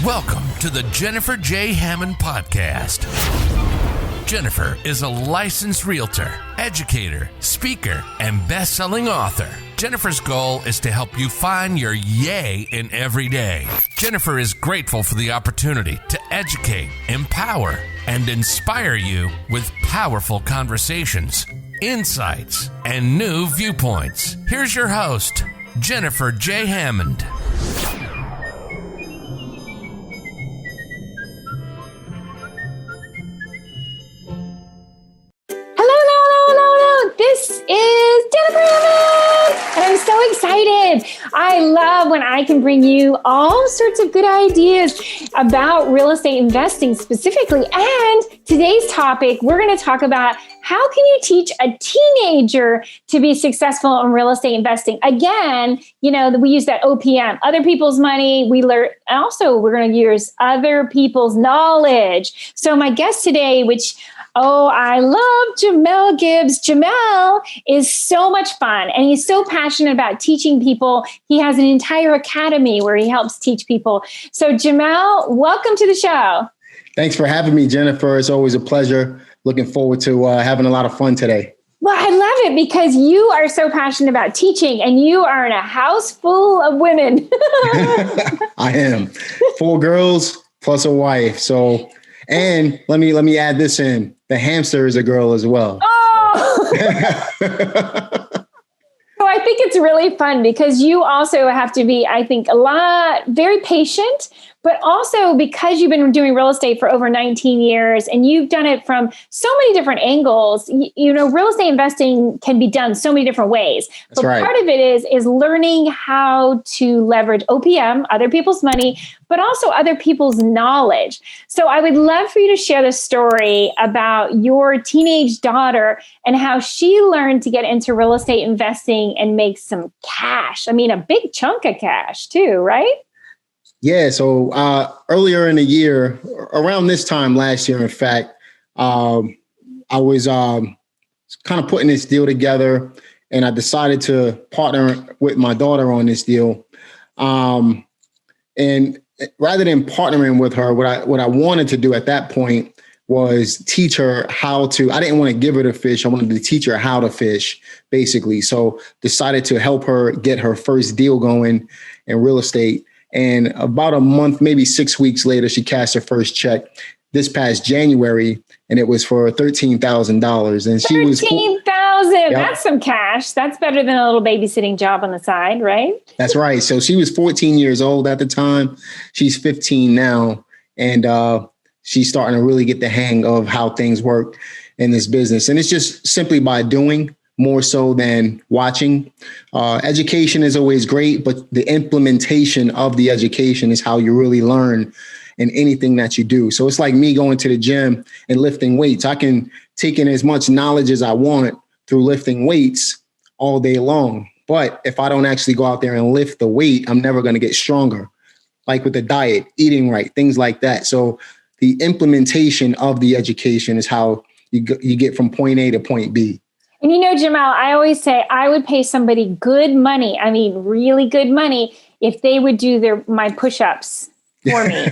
Welcome to the Jennifer J. Hammond Podcast. Jennifer is a licensed realtor, educator, speaker, and best-selling author. Jennifer's goal is to help you find your yay in every day. Jennifer is grateful for the opportunity to educate, empower, and inspire you with powerful conversations, insights, and new viewpoints. Here's your host, Jennifer J. Hammond. This is Jennifer Hammond, and I'm so excited. I love when I can bring you all sorts of good ideas about real estate investing specifically. And today's topic, we're going to talk about how can you teach a teenager to be successful in real estate investing? Again, we use that OPM, other people's money. We learn, and also we're going to use other people's knowledge. So my guest today, I love Jamel Gibbs. Jamel is so much fun, and he's so passionate about teaching people. He has an entire academy where he helps teach people. So Jamel, welcome to the show. Thanks for having me, Jennifer. It's always a pleasure. Looking forward to having a lot of fun today. Well, I love it because you are so passionate about teaching, and you are in a house full of women. I am. 4 girls plus a wife. So, and let me add this in. The hamster is a girl as well. Oh! So I think it's really fun because you also have to be, I think, very patient, but also because you've been doing real estate for over 19 years and you've done it from so many different angles. Real estate investing can be done so many different ways. That's right. Part of it is learning how to leverage OPM, other people's money, but also other people's knowledge. So I would love for you to share the story about your teenage daughter and how she learned to get into real estate investing and make some cash. I mean, a big chunk of cash too, right? Yeah. So earlier in the year, around this time last year, in fact, I was kind of putting this deal together, and I decided to partner with my daughter on this deal. And rather than partnering with her, what I wanted to do at that point was teach her how to. I didn't want to give her the fish. I wanted to teach her how to fish, basically. So decided to help her get her first deal going in real estate. And about a month, maybe 6 weeks later, she cashed her first check this past January, and it was for $13,000. And she was $13,000. Yep. That's some cash. That's better than a little babysitting job on the side, right? That's right. So she was 14 years old at the time. She's 15 now, and she's starting to really get the hang of how things work in this business. And it's just simply by doing, more so than watching. Education is always great, but the implementation of the education is how you really learn in anything that you do. So it's like me going to the gym and lifting weights. I can take in as much knowledge as I want through lifting weights all day long. But if I don't actually go out there and lift the weight, I'm never going to get stronger. Like with the diet, eating right, things like that. So the implementation of the education is how you get from point A to point B. And Jamel, I always say I would pay somebody good money. I mean, really good money if they would do my push-ups for me.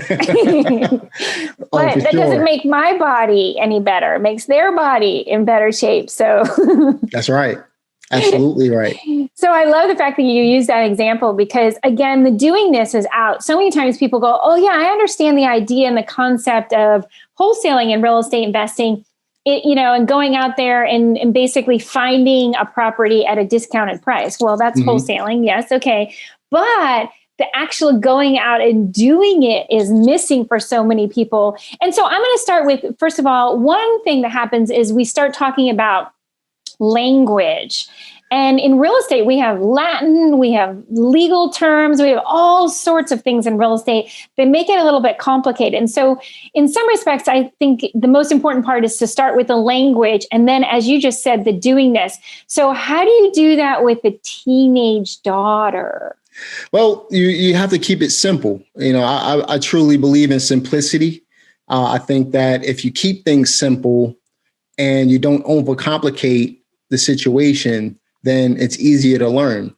But that doesn't make my body any better. It makes their body in better shape. So that's right. Absolutely right. So I love the fact that you use that example because, again, the doingness is out. So many times people go, oh, yeah, I understand the idea and the concept of wholesaling and real estate investing. And going out there and basically finding a property at a discounted price. Well, that's wholesaling. Yes. Okay. But the actual going out and doing it is missing for so many people. And so I'm going to start with, first of all, one thing that happens is we start talking about language. And in real estate, we have Latin, we have legal terms, we have all sorts of things in real estate that make it a little bit complicated. And so in some respects, I think the most important part is to start with the language. And then, as you just said, the doingness. So how do you do that with a teenage daughter? Well, you have to keep it simple. I truly believe in simplicity. I think that if you keep things simple and you don't overcomplicate the situation, then it's easier to learn.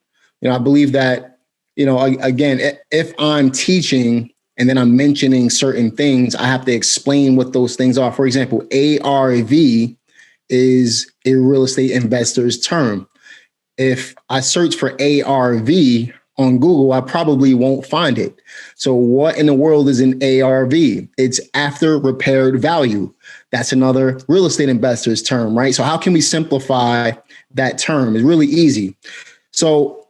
I believe that, again, if I'm teaching and then I'm mentioning certain things, I have to explain what those things are. For example, ARV is a real estate investor's term. If I search for ARV on Google, I probably won't find it. So what in the world is an ARV? It's after repaired value. That's another real estate investor's term, right? So how can we simplify that term? It's really easy. So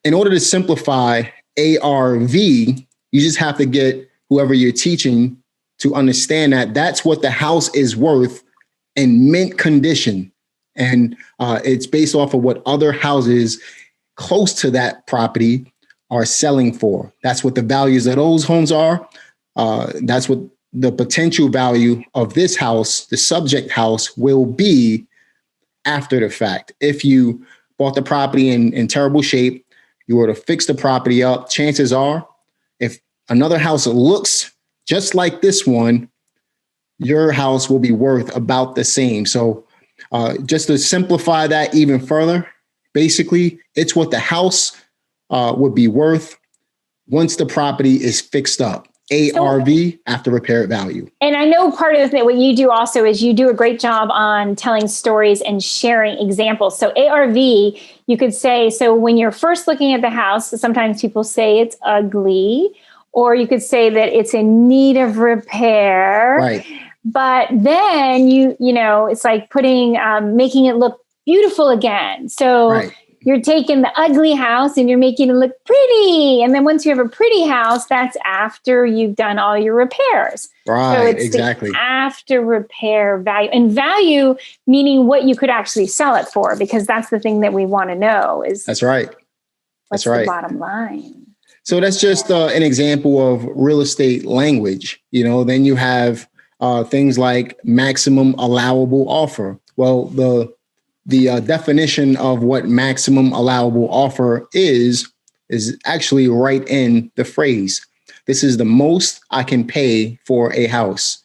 in order to simplify ARV, you just have to get whoever you're teaching to understand that that's what the house is worth in mint condition. And it's based off of what other houses close to that property are selling for. That's what the values of those homes are. That's what the potential value of this house, the subject house, will be after the fact. If you bought the property in terrible shape, you were to fix the property up, chances are, if another house looks just like this one, your house will be worth about the same. So just to simplify that even further, basically, it's what the house would be worth once the property is fixed up. ARV, after repaired value. And I know part of what you do also is you do a great job on telling stories and sharing examples. So ARV, you could say, so when you're first looking at the house, sometimes people say it's ugly, or you could say that it's in need of repair. Right. But then you know, it's like making it look beautiful again. So right. You're taking the ugly house and you're making it look pretty. And then once you have a pretty house, that's after you've done all your repairs. Right, so it's exactly. After repair value, and value meaning what you could actually sell it for, because that's the thing that we want to know is. That's right. What's the bottom line? So that's just an example of real estate language. You know, then you have things like maximum allowable offer. Well, the definition of what maximum allowable offer is actually right in the phrase. This is the most I can pay for a house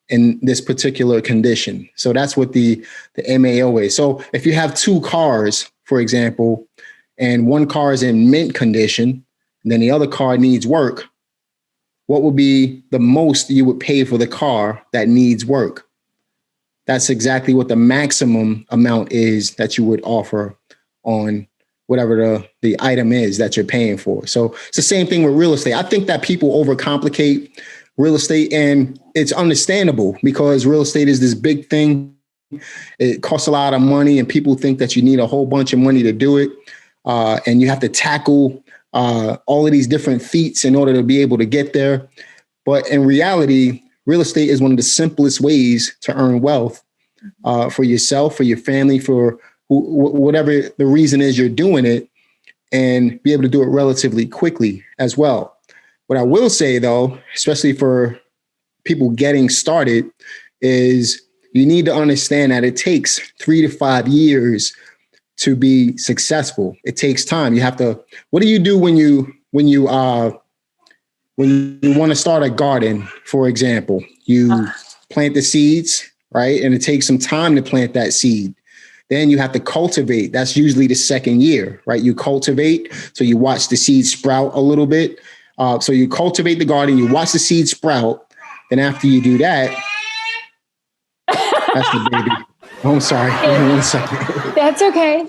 in this particular condition. So that's what the MAO is. So if you have two cars, for example, and one car is in mint condition, and then the other car needs work, what would be the most you would pay for the car that needs work? That's exactly what the maximum amount is that you would offer on whatever the item is that you're paying for. So it's the same thing with real estate. I think that people overcomplicate real estate, and it's understandable because real estate is this big thing. It costs a lot of money, and people think that you need a whole bunch of money to do it. And you have to tackle all of these different feats in order to be able to get there. But in reality, real estate is one of the simplest ways to earn wealth for yourself, for your family, for whatever the reason is you're doing it, and be able to do it relatively quickly as well. What I will say, though, especially for people getting started, is you need to understand that it takes 3 to 5 years to be successful. It takes time. You have to. What do you do when you want to start a garden, for example? You plant the seeds, right? And it takes some time to plant that seed. Then you have to cultivate. That's usually the second year, right? You cultivate. So you watch the seeds sprout a little bit. So you cultivate the garden, you watch the seeds sprout. Then after you do that, that's the baby. Oh, I'm sorry. 1 second. That's okay.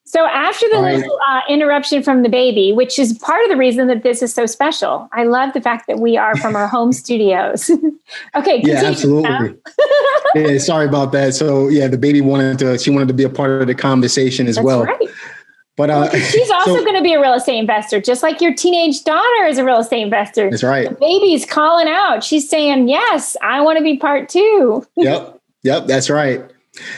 So after the little interruption from the baby, which is part of the reason that this is so special. I love the fact that we are from our home studios. Okay. Yeah, absolutely. Yeah, sorry about that. So yeah, the baby wanted to be a part of the conversation as well. Right. But she's also going to be a real estate investor, just like your teenage daughter is a real estate investor. That's right. The baby's calling out. She's saying, yes, I want to be part too. Yep, that's right.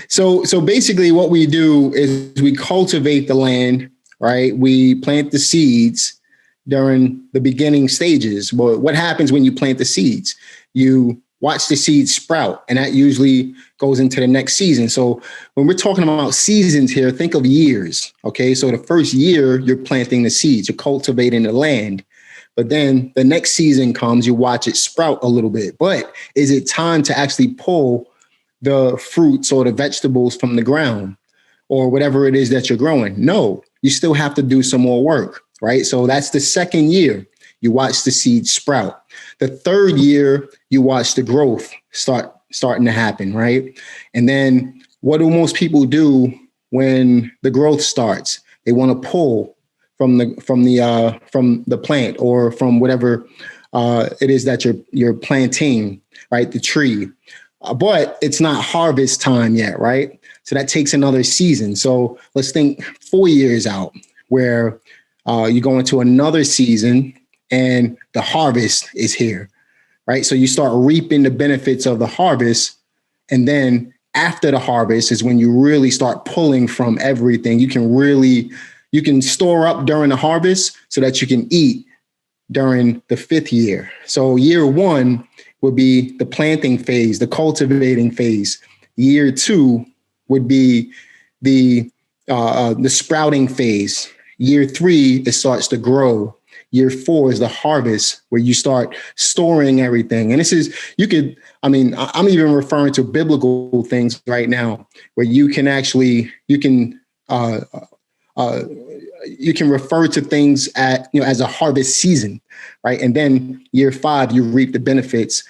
So basically what we do is we cultivate the land, right? We plant the seeds during the beginning stages. Well, what happens when you plant the seeds? You watch the seeds sprout, and that usually goes into the next season. So when we're talking about seasons here, think of years, okay? So the first year, you're planting the seeds, you're cultivating the land. But then the next season comes, you watch it sprout a little bit. But is it time to actually pull the fruits or the vegetables from the ground or whatever it is that you're growing? No, you still have to do some more work, right? So that's the second year. you watch the seeds sprout. The third year, you watch the growth starting to happen, right? And then what do most people do when the growth starts? They want to pull from the plant or from whatever it is that you're planting, right? The tree, but it's not harvest time yet, right? So that takes another season. So let's think 4 years out, where you go into another season and the harvest is here, right? So you start reaping the benefits of the harvest, and then after the harvest is when you really start pulling from everything. You can store up during the harvest so that you can eat during the 5th year. So year 1 would be the planting phase, the cultivating phase. Year 2 would be the sprouting phase. Year 3, it starts to grow. Year 4 is the harvest, where you start storing everything. And this is, I'm even referring to biblical things right now, where you can refer to things as a harvest season, right? And then year 5, you reap the benefits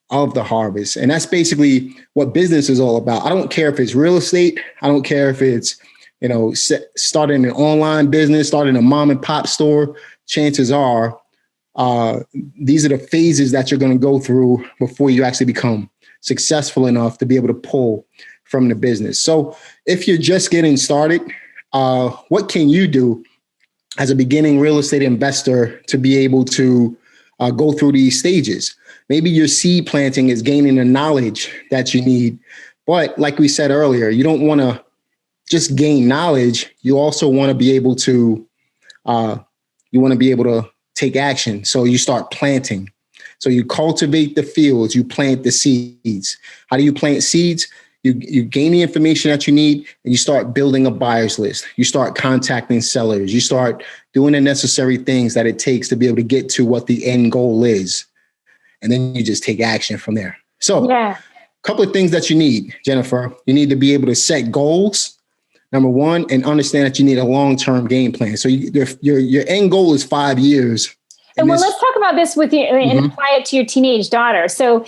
of the harvest. And that's basically what business is all about. I don't care if it's real estate. I don't care if it's, starting an online business, starting a mom and pop store. Chances are, these are the phases that you're going to go through before you actually become successful enough to be able to pull from the business. So if you're just getting started, what can you do as a beginning real estate investor to be able to go through these stages? Maybe your seed planting is gaining the knowledge that you need. But like we said earlier, you don't want to just gain knowledge. You also want to be able to take action. So you start planting. So you cultivate the fields, you plant the seeds. How do you plant seeds? You gain the information that you need, and you start building a buyer's list. You start contacting sellers. You start doing the necessary things that it takes to be able to get to what the end goal is. And then you just take action from there. So a couple of things that you need, Jennifer. You need to be able to set goals, number one, and understand that you need a long-term game plan. So your end goal is 5 years. And let's talk about this with you and apply it to your teenage daughter. So,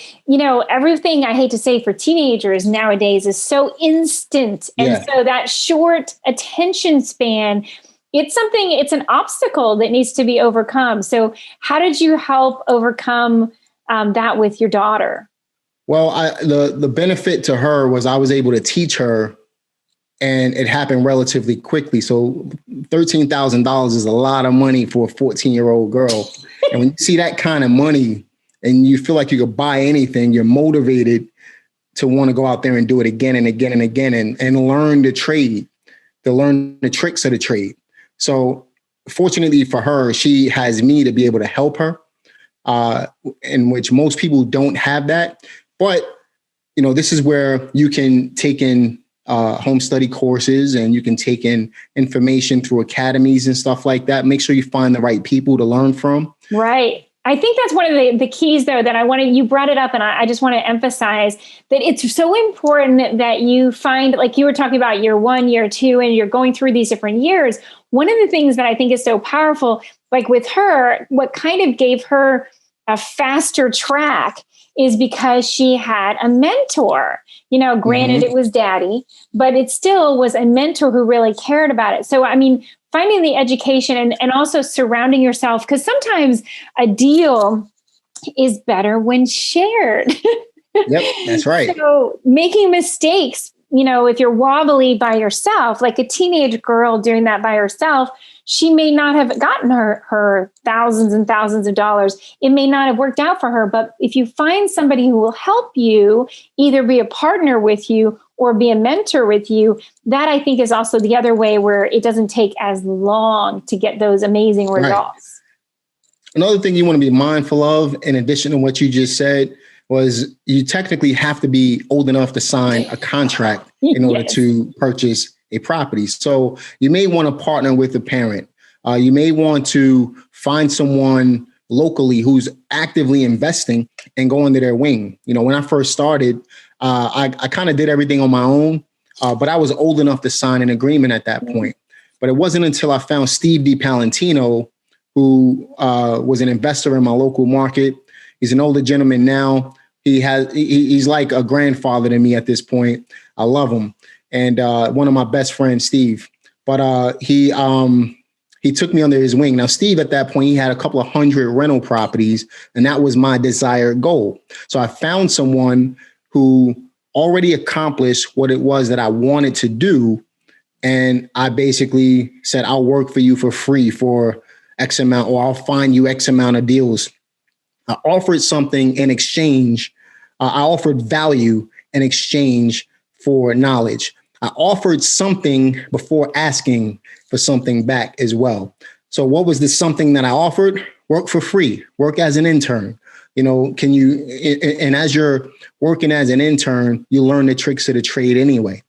everything I hate to say for teenagers nowadays is so instant. And so that short attention span, it's an obstacle that needs to be overcome. So how did you help overcome that with your daughter? Well, the benefit to her was I was able to teach her, and it happened relatively quickly. So $13,000 is a lot of money for a 14-year-old girl. And when you see that kind of money and you feel like you could buy anything, you're motivated to want to go out there and do it again and again and again and learn the trade, to learn the tricks of the trade. So fortunately for her, she has me to be able to help her, in which most people don't have that. But, this is where you can take in home study courses, and you can take in information through academies and stuff like that. Make sure you find the right people to learn from. Right. I think that's one of the keys, though, that you brought it up, and I just want to emphasize that it's so important that you find, like you were talking about year 1, year 2, and you're going through these different years. One of the things that I think is so powerful, like with her, what kind of gave her a faster track is because she had a mentor. Granted, it was daddy, but it still was a mentor who really cared about it. So, finding the education and also surrounding yourself, because sometimes a deal is better when shared. Yep, that's right. So making mistakes, if you're wobbly by yourself, like a teenage girl doing that by herself, she may not have gotten her thousands and thousands of dollars. It may not have worked out for her. But if you find somebody who will help you, either be a partner with you or be a mentor with you, that I think is also the other way, where it doesn't take as long to get those amazing results. Right. Another thing you want to be mindful of, in addition to what you just said, was you technically have to be old enough to sign a contract in order to purchase a property. So you may want to partner with a parent. You may want to find someone locally who's actively investing and go under their wing. When I first started, I kind of did everything on my own, but I was old enough to sign an agreement at that point. But it wasn't until I found Steve DiPalantino, who was an investor in my local market. He's an older gentleman now. He's like a grandfather to me at this point. I love him. And one of my best friends, Steve. But he took me under his wing. Now, Steve, at that point, he had a couple of 100 rental properties, and that was my desired goal. So I found someone who already accomplished what it was that I wanted to do. And I basically said, I'll work for you for free for X amount, or I'll find you X amount of deals. I offered something in exchange. I offered value in exchange for knowledge. I offered something before asking for something back as well. So what was this something that I offered? Work for free, work as an intern. And as you're working as an intern, you learn the tricks of the trade anyway.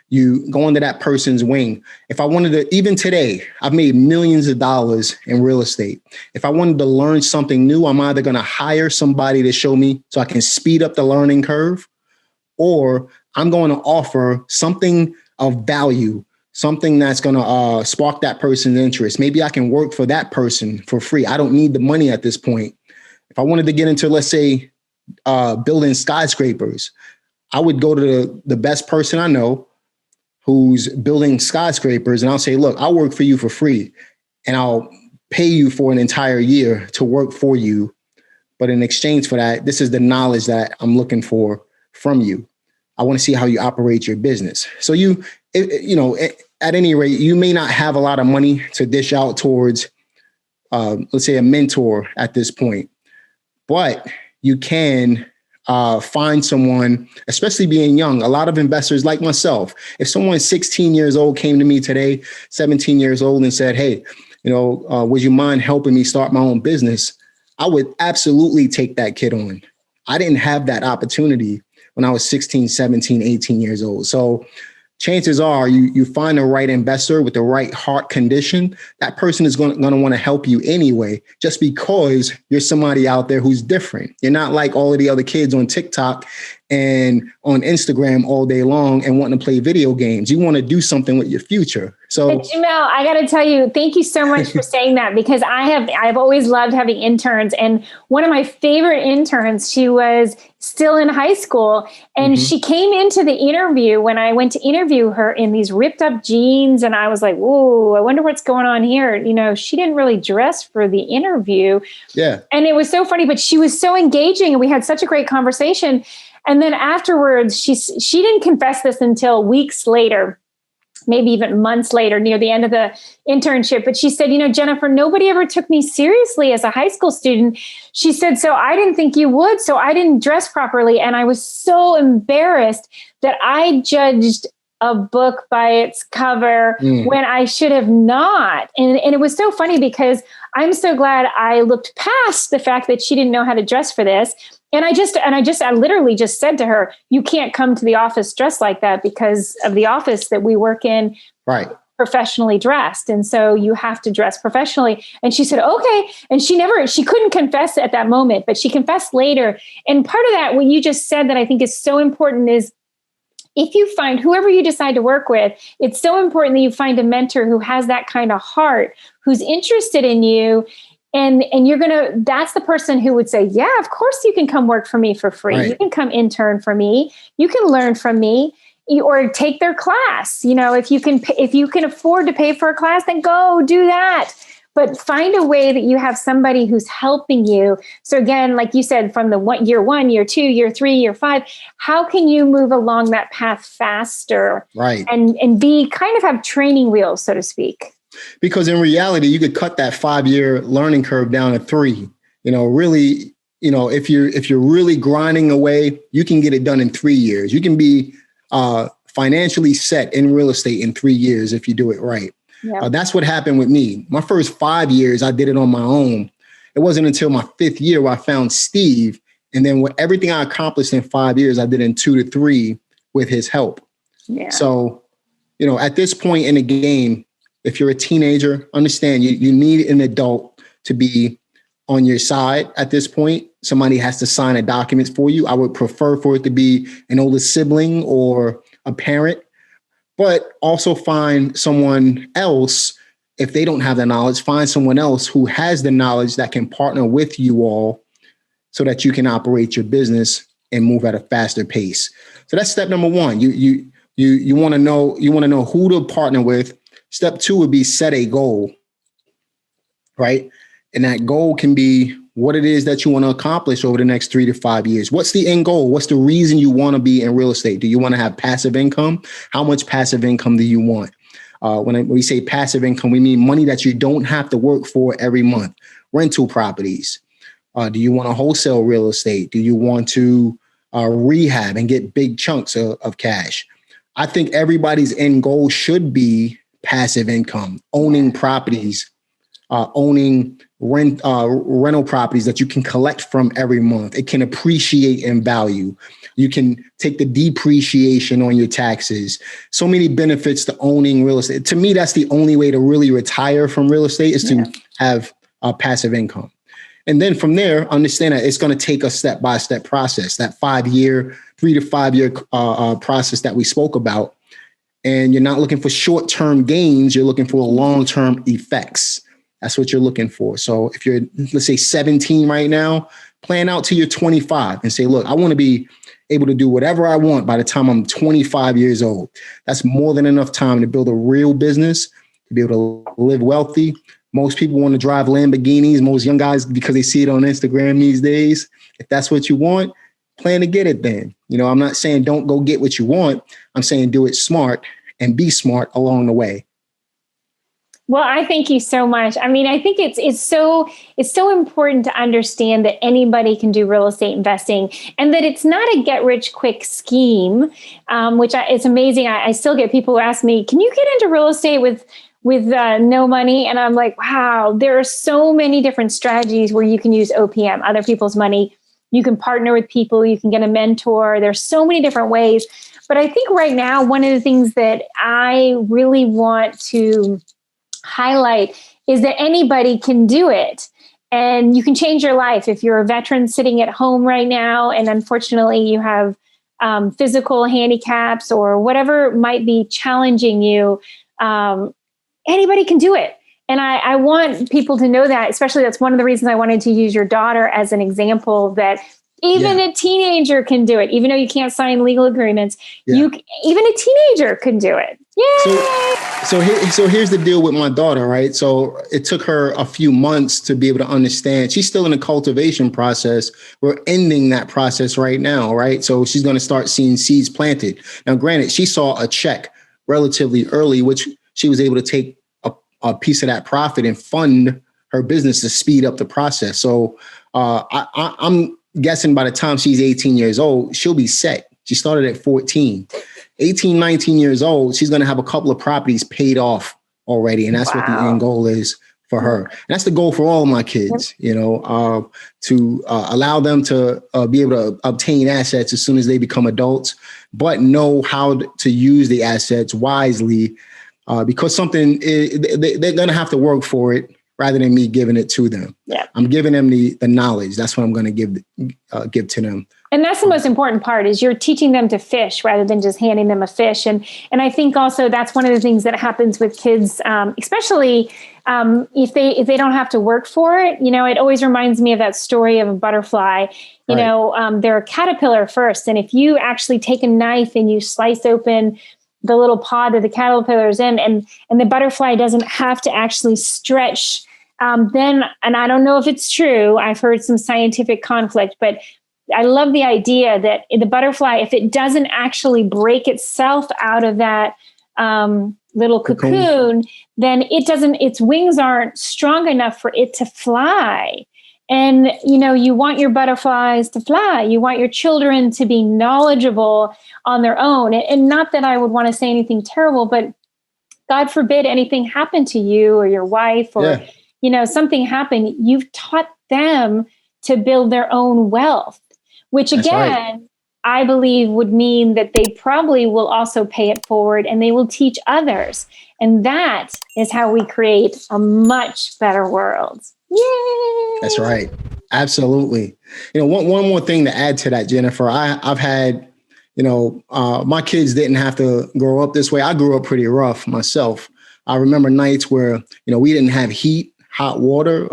You go under that person's wing. If I wanted to, even today, I've made millions of dollars in real estate. If I wanted to learn something new, I'm either going to hire somebody to show me so I can speed up the learning curve, or I'm going to offer something of value, something that's going to spark that person's interest. Maybe I can work for that person for free. I don't need the money at this point. If I wanted to get into, let's say, building skyscrapers, I would go to the best person I know who's building skyscrapers, and I'll say, look, I'll work for you for free, and I'll pay you for an entire year to work for you. But in exchange for that, this is the knowledge that I'm looking for from you. I want to see how you operate your business. So at any rate, you may not have a lot of money to dish out towards, let's say, a mentor at this point, but you can find someone, especially being young. A lot of investors like myself, if someone 16 years old came to me today, 17 years old, and said, hey, would you mind helping me start my own business? I would absolutely take that kid on. I didn't have that opportunity when I was 16, 17, 18 years old. So chances are you find the right investor with the right heart condition, that person is going to want to help you anyway, just because you're somebody out there who's different. You're not like all of the other kids on TikTok and on Instagram all day long and wanting to play video games. You want to do something with your future. So, Jamel, I got to tell you, thank you so much for saying that, because I've always loved having interns. And one of my favorite interns, she was still in high school, and she came into the interview when I went to interview her in these ripped up jeans. And I was like, whoa, I wonder what's going on here. She didn't really dress for the interview. Yeah. And it was so funny, but she was so engaging and we had such a great conversation. And then afterwards, she didn't confess this until weeks later, maybe even months later, near the end of the internship. But she said, Jennifer, nobody ever took me seriously as a high school student. She said, so I didn't think you would. So I didn't dress properly. And I was so embarrassed that I judged a book by its cover when I should have not. And it was so funny, because I'm so glad I looked past the fact that she didn't know how to dress for this. And I literally just said to her, you can't come to the office dressed like that because of the office that we work in, right? Professionally dressed. And so you have to dress professionally. And she said, okay. And she couldn't confess at that moment, but she confessed later. And part of that, what you just said that I think is so important, is if you find whoever you decide to work with, it's so important that you find a mentor who has that kind of heart, who's interested in you. And that's the person who would say, yeah, of course you can come work for me for free. Right. You can come intern for me. You can learn from me, or take their class. If you can afford to pay for a class, then go do that. But find a way that you have somebody who's helping you. So again, like you said, from year 1, year 2, year 3, year 5, how can you move along that path faster? Right. And be kind of have training wheels, so to speak. Because in reality, you could cut that 5-year learning curve down to 3. Really, if you're really grinding away, you can get it done in 3 years. You can be financially set in real estate in 3 years if you do it right. Yeah. That's what happened with me. My first 5 years, I did it on my own. It wasn't until my 5th year where I found Steve. And then everything I accomplished in 5 years, I did in 2 to 3 with his help. Yeah. So, at this point in the game, if you're a teenager, understand you need an adult to be on your side at this point. Somebody has to sign a document for you. I would prefer for it to be an older sibling or a parent, but also find someone else if they don't have the knowledge, find someone else who has the knowledge that can partner with you all so that you can operate your business and move at a faster pace. So that's step number one. You want to know who to partner with. Step two would be set a goal, right? And that goal can be what it is that you want to accomplish over the next 3 to 5 years. What's the end goal? What's the reason you want to be in real estate? Do you want to have passive income? How much passive income do you want? When we say passive income, we mean money that you don't have to work for every month. Rental properties. Do you want to wholesale real estate? Do you want to rehab and get big chunks of cash? I think everybody's end goal should be passive income, owning properties, owning rental properties that you can collect from every month. It can appreciate in value. You can take the depreciation on your taxes. So many benefits to owning real estate. To me, that's the only way to really retire from real estate is to have passive income. And then from there, understand that it's going to take a step-by-step process, that 3 to 5 year process that we spoke about. And you're not looking for short-term gains. You're looking for long-term effects. That's what you're looking for. So if you're, let's say 17 right now, plan out till you're 25 and say, look, I want to be able to do whatever I want by the time I'm 25 years old. That's more than enough time to build a real business, to be able to live wealthy. Most people want to drive Lamborghinis, most young guys, because they see it on Instagram these days. If that's what you want, plan to get it then. I'm not saying don't go get what you want. I'm saying do it smart and be smart along the way. Well, I thank you so much. I mean, I think it's so important to understand that anybody can do real estate investing and that it's not a get rich quick scheme, it's amazing. I still get people who ask me, can you get into real estate with no money? And I'm like, wow, there are so many different strategies where you can use OPM, other people's money. You can partner with people. You can get a mentor. There's so many different ways. But I think right now, one of the things that I really want to highlight is that anybody can do it and you can change your life. If you're a veteran sitting at home right now, and unfortunately you have physical handicaps or whatever might be challenging you, anybody can do it. And I want people to know that, especially that's one of the reasons I wanted to use your daughter as an example, that even a teenager can do it, even though you can't sign legal agreements. Even a teenager can do it. Yay! So here's the deal with my daughter, right? So it took her a few months to be able to understand. She's still in the cultivation process. We're ending that process right now, right? So she's going to start seeing seeds planted. Now, granted, she saw a check relatively early, which she was able to take a piece of that profit and fund her business to speed up the process. So I'm guessing by the time she's 18 years old, she'll be set. She started at 14. 18, 19 years old, she's going to have a couple of properties paid off already. And that's what the end goal is for her. And that's the goal for all of my kids, to allow them to be able to obtain assets as soon as they become adults, but know how to use the assets wisely, because they're going to have to work for it rather than me giving it to them. Yeah. I'm giving them the knowledge. That's what I'm going to give to them. And that's the most important part, is you're teaching them to fish rather than just handing them a fish. And I think also that's one of the things that happens with kids, especially if they don't have to work for it. It always reminds me of that story of a butterfly. They're a caterpillar first. And if you actually take a knife and you slice open the little pod that the caterpillar is in, and the butterfly doesn't have to actually stretch, then, and I don't know if it's true, I've heard some scientific conflict, but I love the idea that the butterfly, if it doesn't actually break itself out of that little cocoon, then its wings aren't strong enough for it to fly. And, you want your butterflies to fly. You want your children to be knowledgeable on their own. And not that I would want to say anything terrible, but God forbid anything happened to you or your wife or, something happened. You've taught them to build their own wealth, which again, I believe would mean that they probably will also pay it forward and they will teach others. And that is how we create a much better world. Yay! That's right. Absolutely. One more thing to add to that, Jennifer, I've had, my kids didn't have to grow up this way. I grew up pretty rough myself. I remember nights where, we didn't have heat, hot water.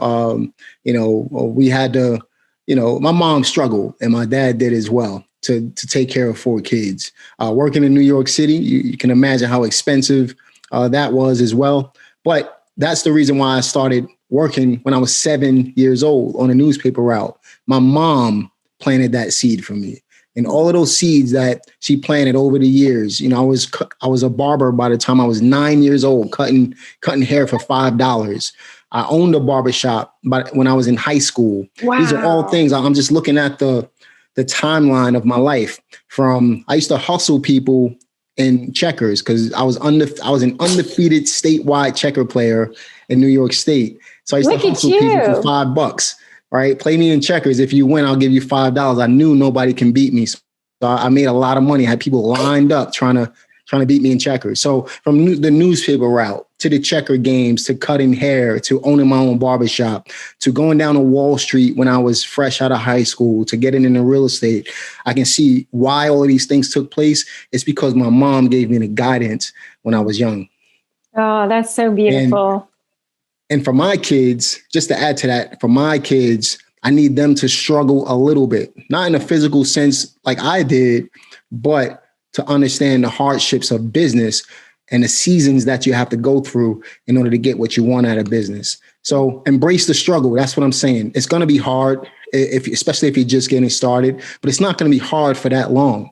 We had to, my mom struggled and my dad did as well to take care of 4 kids. Working in New York City, you can imagine how expensive that was as well. But that's the reason why I started working when I was 7 years old on a newspaper route. My mom planted that seed for me. And all of those seeds that she planted over the years, I was a barber by the time I was 9 years old, cutting hair for $5. I owned a barbershop when I was in high school. Wow. These are all things. I'm just looking at the timeline of my life. I used to hustle people in checkers because I was an undefeated statewide checker player in New York State. So I used to hustle people for $5. Right? Play me in checkers. If you win, I'll give you $5. I knew nobody can beat me. So I made a lot of money. I had people lined up trying to beat me in checkers. So from the newspaper route to the checker games, to cutting hair, to owning my own barbershop, to going down to Wall Street when I was fresh out of high school, to getting into real estate, I can see why all of these things took place. It's because my mom gave me the guidance when I was young. Oh, that's so beautiful. And for my kids, just to add to that, for my kids, I need them to struggle a little bit, not in a physical sense like I did, but to understand the hardships of business and the seasons that you have to go through in order to get what you want out of business. So embrace the struggle. That's what I'm saying. It's going to be hard, especially if you're just getting started, but it's not going to be hard for that long.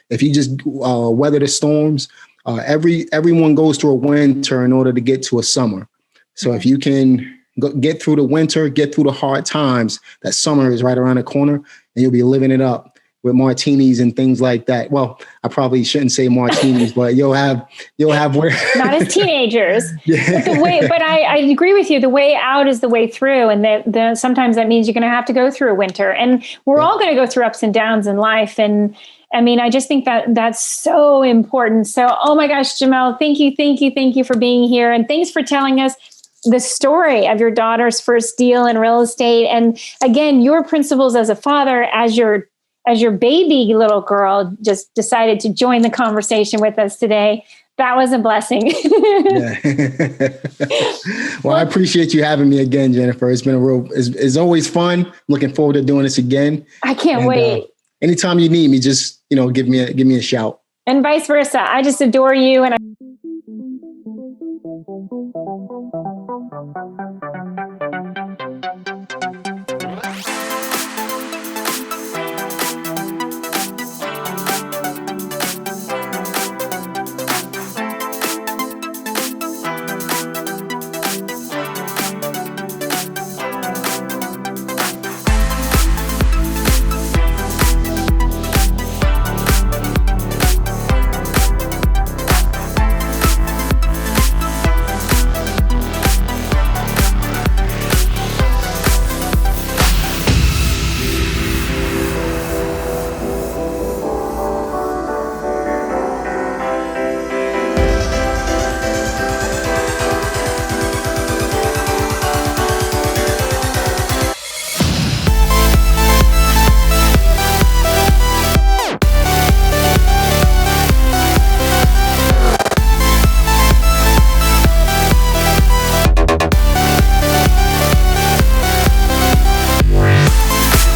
If you just weather the storms, everyone goes through a winter in order to get to a summer. So if you can get through the winter, get through the hard times, that summer is right around the corner and you'll be living it up with martinis and things like that. Well, I probably shouldn't say martinis, but you'll have where not as teenagers. Yeah. But I agree with you. The way out is the way through. And sometimes that means you're going to have to go through a winter, and we're all going to go through ups and downs in life. And I mean, I just think that that's so important. So, oh my gosh, Jamel, thank you for being here. And thanks for telling us the story of your daughter's first deal in real estate. And again, your principles as a father, as your baby little girl just decided to join the conversation with us today. That was a blessing. Yeah. Well, I appreciate you having me again, Jennifer. It's been it's always fun. Looking forward to doing this again. I can't wait. Anytime you need me, just, give me a shout. And vice versa. I just adore you. And